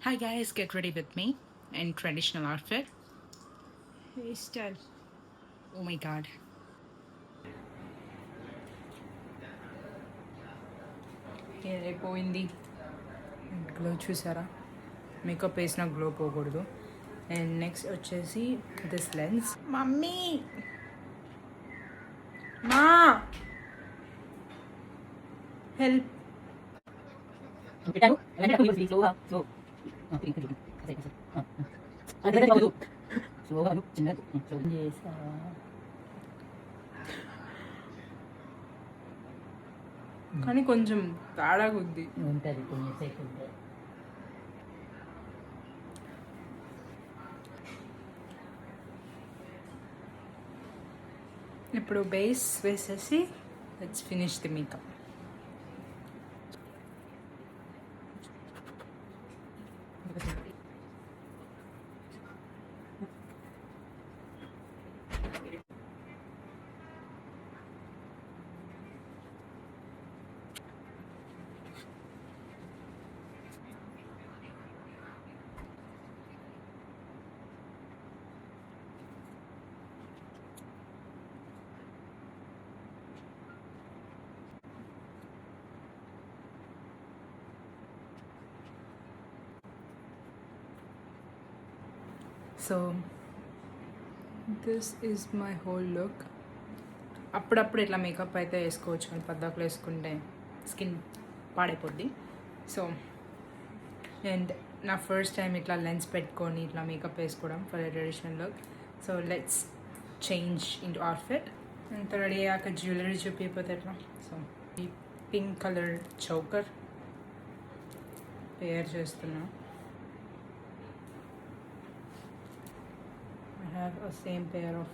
Hi guys, get ready with me in traditional outfit. Hairstyle. Oh my god. అయిపోయింది glow చూసారా makeup వేసిన glow పోకూడదు and next వచ్చేసి this lens mummy మా help పెట్టాను వెంటనే స్లోగా స్లో స్లోగా చిన్నది చేసా కానీ కొంచెం తేడాగా ఉంది ఉంటుంది కొంచెం సేపు ఉంటుంది. ఇప్పుడు బేస్ వేసేసి let's finish the makeup. So this is my whole look. అప్పుడప్పుడు ఇట్లా మేకప్ అయితే వేసుకోవచ్చు కానీ పద్దాకులు వేసుకుంటే స్కిన్ పాడైపోద్ది. సో అండ్ నా ఫస్ట్ టైం ఇట్లా లెన్స్ పెట్టుకొని ఇట్లా మేకప్ వేసుకోవడం for traditional look. So let's change into outfit. అంత రెడీ అయ్యాక జ్యువెలరీ చూపిపోతే ఎట్లా. సో ఈ పింక్ కలర్ చౌకర్ పేర్ చేస్తున్నా. I have a same pair of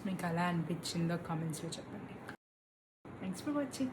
మీకు అలా అనిపించిందో కామెంట్స్లో చెప్పండి. Thanks for watching.